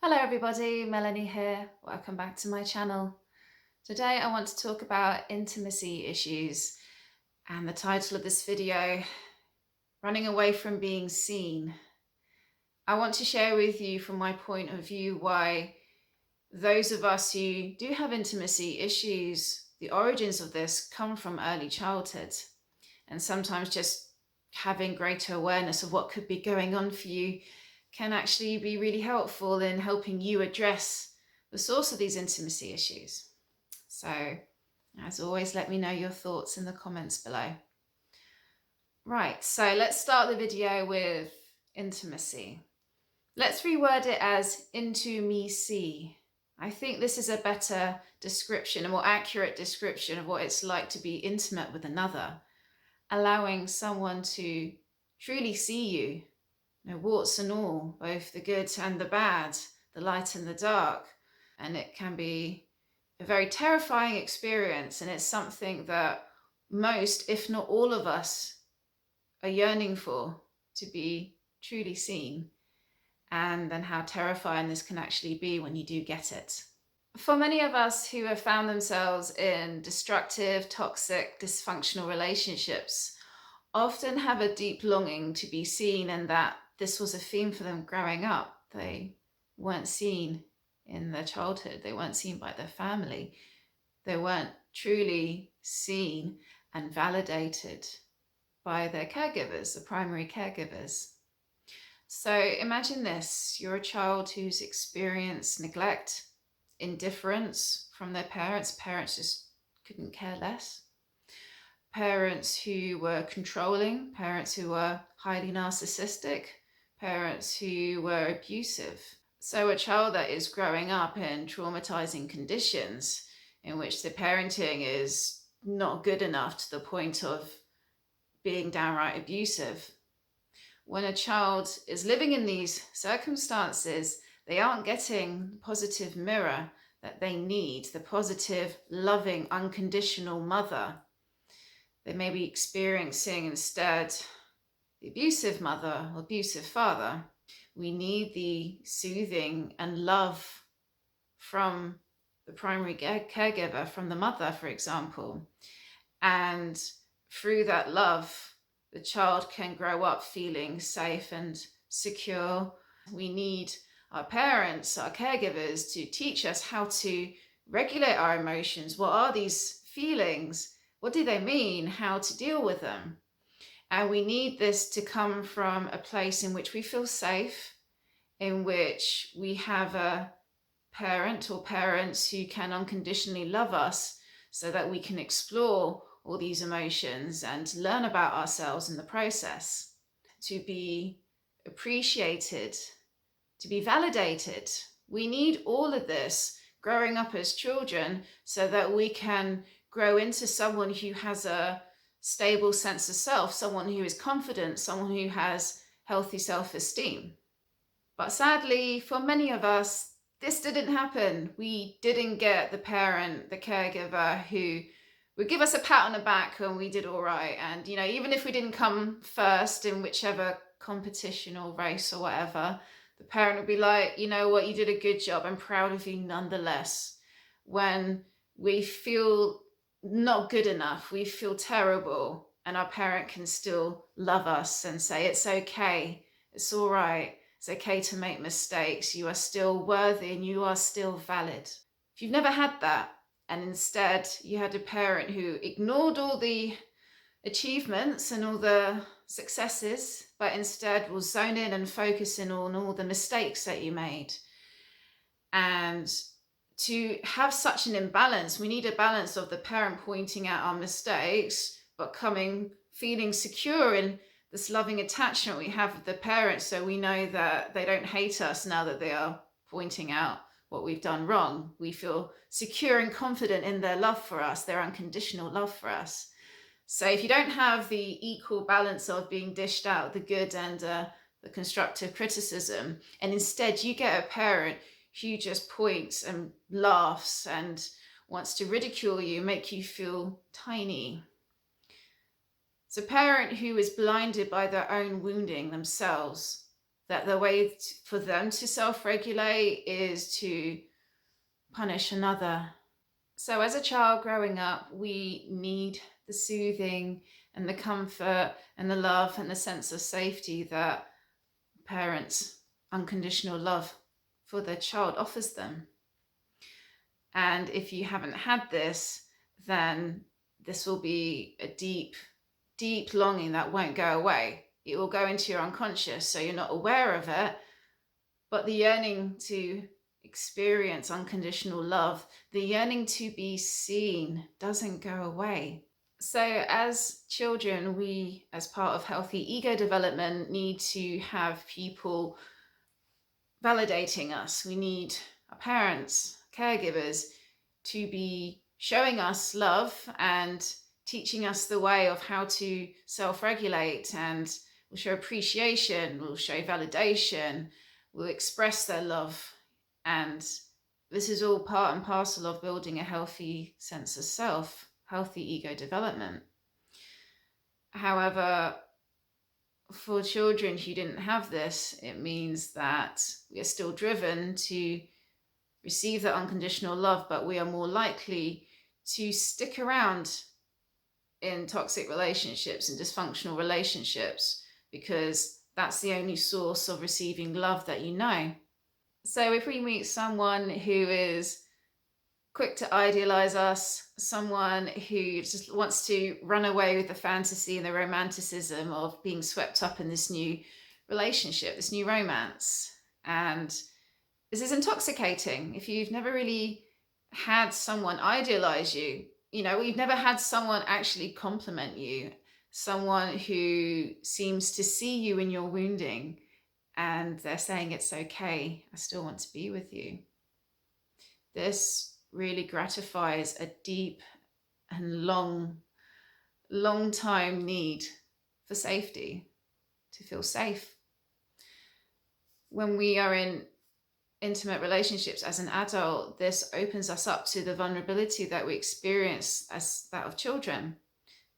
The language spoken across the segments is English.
Hello everybody, Melanie here. Welcome back to my channel. Today I want to talk about intimacy issues, and the title of this video, Running Away from Being Seen. I want to share with you from my point of view why those of us who do have intimacy issues, the origins of this come from early childhood, and sometimes just having greater awareness of what could be going on for you can actually be really helpful in helping you address the source of these intimacy issues. So, as always, let me know your thoughts in the comments below. Right, so let's start the video with intimacy. Let's reword it as into me see. I think this is a better description, a more accurate description of what it's like to be intimate with another, allowing someone to truly see you, warts and all, both the good and the bad, the light and the dark. And it can be a very terrifying experience, and it's something that most, if not all of us, are yearning for, to be truly seen, and then how terrifying this can actually be when you do get it. For many of us who have found themselves in destructive, toxic, dysfunctional relationships, often have a deep longing to be seen, and that this was a theme for them growing up. They weren't seen in their childhood. They weren't seen by their family. They weren't truly seen and validated by their caregivers, the primary caregivers. So imagine this: you're a child who's experienced neglect, indifference from their parents. Parents just couldn't care less. Parents who were controlling, parents who were highly narcissistic, parents who were abusive. So a child that is growing up in traumatizing conditions in which the parenting is not good enough to the point of being downright abusive. When a child is living in these circumstances, they aren't getting the positive mirror that they need, the positive, loving, unconditional mother. They may be experiencing instead the abusive mother or abusive father. We need the soothing and love from the primary caregiver, from the mother, for example. And through that love, the child can grow up feeling safe and secure. We need our parents, our caregivers, to teach us how to regulate our emotions. What are these feelings? What do they mean? How to deal with them? And we need this to come from a place in which we feel safe, in which we have a parent or parents who can unconditionally love us, so that we can explore all these emotions and learn about ourselves in the process, to be appreciated, to be validated. We need all of this growing up as children so that we can grow into someone who has a stable sense of self, someone who is confident, someone who has healthy self-esteem. But sadly, for many of us, this didn't happen. We didn't get the parent, the caregiver who would give us a pat on the back when we did all right. And, even if we didn't come first in whichever competition or race or whatever, the parent would be like, you know what, you did a good job. I'm proud of you nonetheless. When we feel not good enough, we feel terrible, and our parent can still love us and say, it's okay, it's all right, it's okay to make mistakes, you are still worthy and you are still valid. If you've never had that, and instead you had a parent who ignored all the achievements and all the successes, but instead will zone in and focus in on all the mistakes that you made. And to have such an imbalance, we need a balance of the parent pointing out our mistakes, but feeling secure in this loving attachment we have with the parent, so we know that they don't hate us now that they are pointing out what we've done wrong. We feel secure and confident in their love for us, their unconditional love for us. So if you don't have the equal balance of being dished out the good and the constructive criticism, and instead you get a parent who just points and laughs and wants to ridicule you, make you feel tiny. It's a parent who is blinded by their own wounding themselves, that the way for them to self-regulate is to punish another. So as a child growing up, we need the soothing and the comfort and the love and the sense of safety that parents' unconditional love for their child offers them. And if you haven't had this, then this will be a deep, deep longing that won't go away. It will go into your unconscious, so you're not aware of it, but the yearning to experience unconditional love, the yearning to be seen, doesn't go away. So as children, we, as part of healthy ego development, need to have people validating us. We need our parents, caregivers, to be showing us love and teaching us the way of how to self-regulate, and we'll show appreciation, we'll show validation, we'll express their love. And this is all part and parcel of building a healthy sense of self, healthy ego development. However, for children who didn't have this, it means that we are still driven to receive that unconditional love, but we are more likely to stick around in toxic relationships and dysfunctional relationships because that's the only source of receiving love that you know. So if we meet someone who is quick to idealize us, someone who just wants to run away with the fantasy and the romanticism of being swept up in this new relationship, this new romance, and this is intoxicating. If you've never really had someone idealize you, you've never had someone actually compliment you, someone who seems to see you in your wounding and they're saying, it's okay, I still want to be with you. This really gratifies a deep and long time need for safety, to feel safe. When we are in intimate relationships as an adult, this opens us up to the vulnerability that we experience as that of children,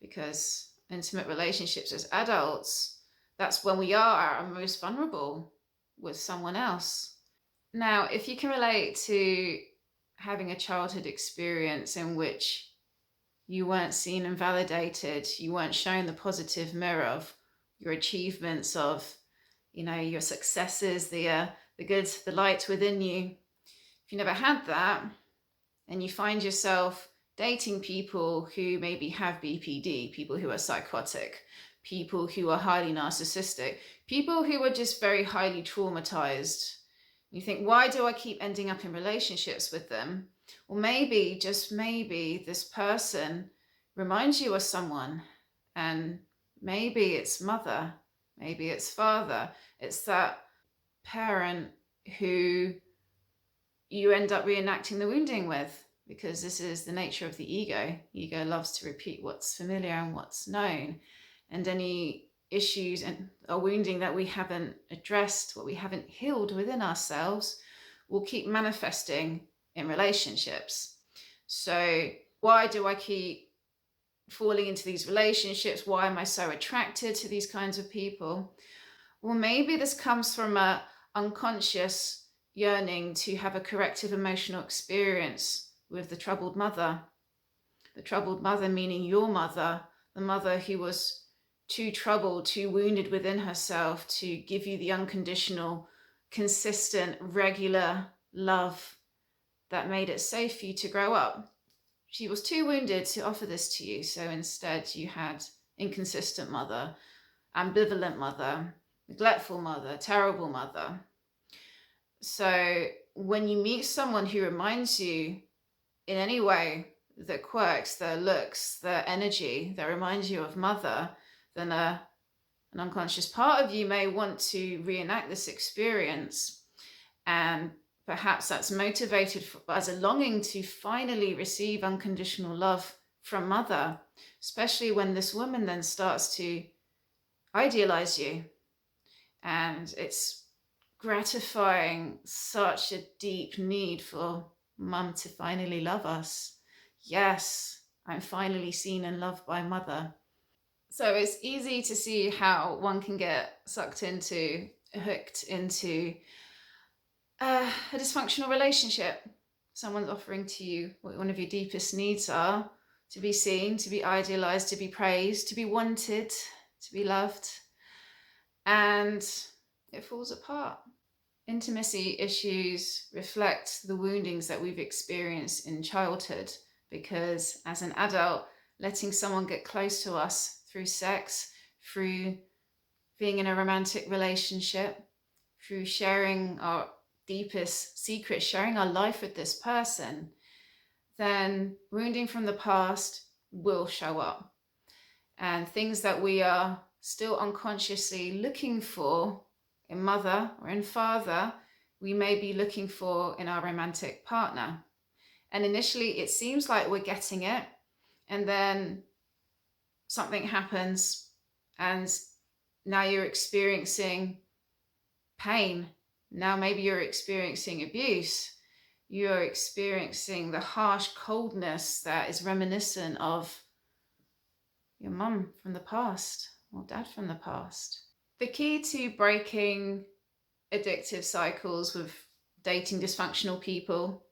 because intimate relationships as adults, that's when we are at our most vulnerable with someone else. Now, if you can relate to having a childhood experience in which you weren't seen and validated, you weren't shown the positive mirror of your achievements, of your successes, the good, the light within you. If you never had that, and you find yourself dating people who maybe have BPD, people who are psychotic, people who are highly narcissistic, people who are just very highly traumatized, you think, why do I keep ending up in relationships with them? Well, maybe, just maybe, this person reminds you of someone, and maybe it's mother, maybe it's father, it's that parent who you end up reenacting the wounding with, because this is the nature of the ego. Ego loves to repeat what's familiar and what's known, and any issues and a wounding that we haven't addressed, what we haven't healed within ourselves, will keep manifesting in relationships. So why do I keep falling into these relationships? Why am I so attracted to these kinds of people? Well, maybe this comes from an unconscious yearning to have a corrective emotional experience with the troubled mother. The troubled mother meaning your mother, the mother who was too troubled, too wounded within herself to give you the unconditional, consistent, regular love that made it safe for you to grow up. She was too wounded to offer this to you, so instead you had inconsistent mother, ambivalent mother, neglectful mother, terrible mother. So when you meet someone who reminds you in any way, the quirks, their looks, their energy, that reminds you of mother, then an unconscious part of you may want to reenact this experience. And perhaps that's motivated as a longing to finally receive unconditional love from mother, especially when this woman then starts to idealize you. And it's gratifying such a deep need for mum to finally love us. Yes, I'm finally seen and loved by mother. So it's easy to see how one can get sucked into hooked into a dysfunctional relationship. Someone's offering to you what one of your deepest needs are: to be seen, to be idealized, to be praised, to be wanted, to be loved. And it falls apart. Intimacy issues reflect the woundings that we've experienced in childhood, because as an adult, letting someone get close to us through sex, through being in a romantic relationship, through sharing our deepest secrets, sharing our life with this person, then wounding from the past will show up. And things that we are still unconsciously looking for in mother or in father, we may be looking for in our romantic partner. And initially it seems like we're getting it, and then something happens and now you're experiencing pain. Now maybe you're experiencing abuse. You're experiencing the harsh coldness that is reminiscent of your mum from the past or dad from the past. The key to breaking addictive cycles with dating dysfunctional people,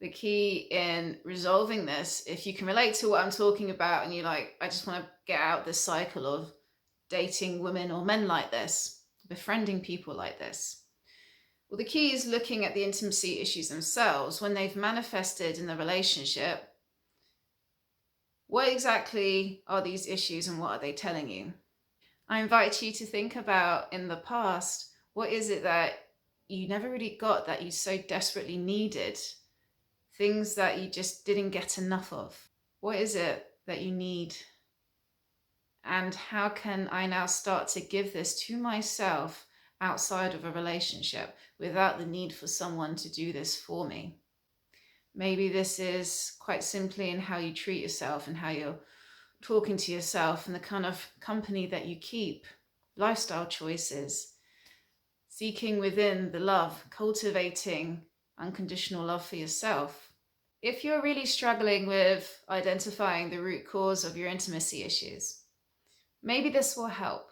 the key in resolving this, if you can relate to what I'm talking about and you're like, I just want to get out this cycle of dating women or men like this, befriending people like this. Well, the key is looking at the intimacy issues themselves when they've manifested in the relationship. What exactly are these issues and what are they telling you? I invite you to think about, in the past, what is it that you never really got that you so desperately needed? Things that you just didn't get enough of. What is it that you need? And how can I now start to give this to myself outside of a relationship without the need for someone to do this for me? Maybe this is quite simply in how you treat yourself and how you're talking to yourself and the kind of company that you keep, lifestyle choices, seeking within the love, cultivating unconditional love for yourself. If you're really struggling with identifying the root cause of your intimacy issues, maybe this will help.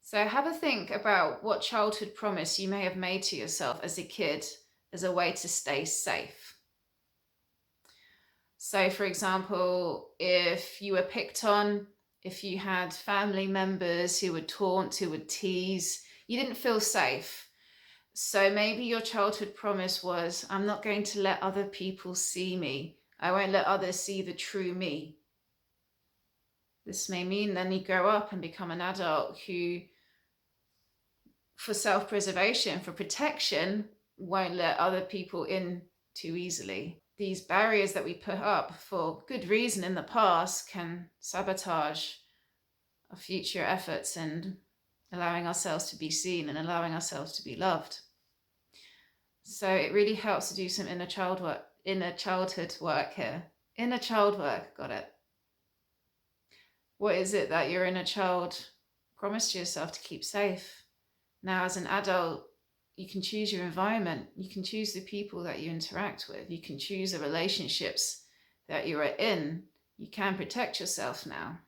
So have a think about what childhood promise you may have made to yourself as a kid as a way to stay safe. So for example, if you were picked on, if you had family members who would taunt, who would tease, you didn't feel safe. So maybe your childhood promise was, I'm not going to let other people see me. I won't let others see the true me. This may mean then you grow up and become an adult who, for self-preservation, for protection, won't let other people in too easily. These barriers that we put up for good reason in the past can sabotage our future efforts in allowing ourselves to be seen and allowing ourselves to be loved. So it really helps to do some inner childhood work here. Inner child work, got it. What is it that your inner child promised yourself to keep safe? Now, as an adult, you can choose your environment. You can choose the people that you interact with. You can choose the relationships that you are in. You can protect yourself now.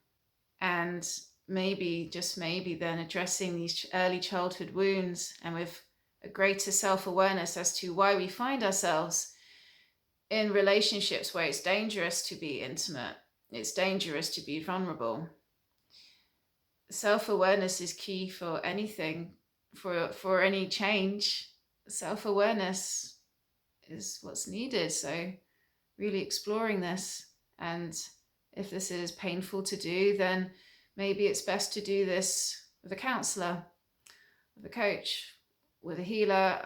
And maybe, just maybe, then addressing these early childhood wounds and with a greater self-awareness as to why we find ourselves in relationships where it's dangerous to be intimate. It's dangerous to be vulnerable. Self-awareness is key for anything, for any change. Self-awareness is what's needed. So really exploring this, and if this is painful to do, then maybe it's best to do this with a counselor, with a coach, with a healer,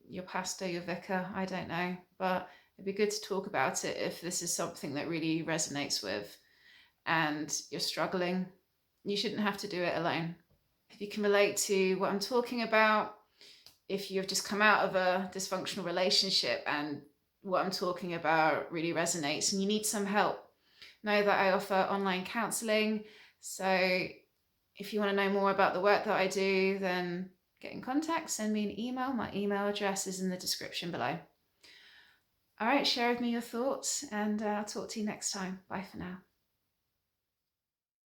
your pastor, your vicar, I don't know, but it'd be good to talk about it if this is something that really resonates with and you're struggling. You shouldn't have to do it alone. If you can relate to what I'm talking about, if you've just come out of a dysfunctional relationship and what I'm talking about really resonates and you need some help, know that I offer online counselling. So if you want to know more about the work that I do, then get in contact, send me an email. My email address is in the description below. All right, share with me your thoughts, and I'll talk to you next time. Bye for now.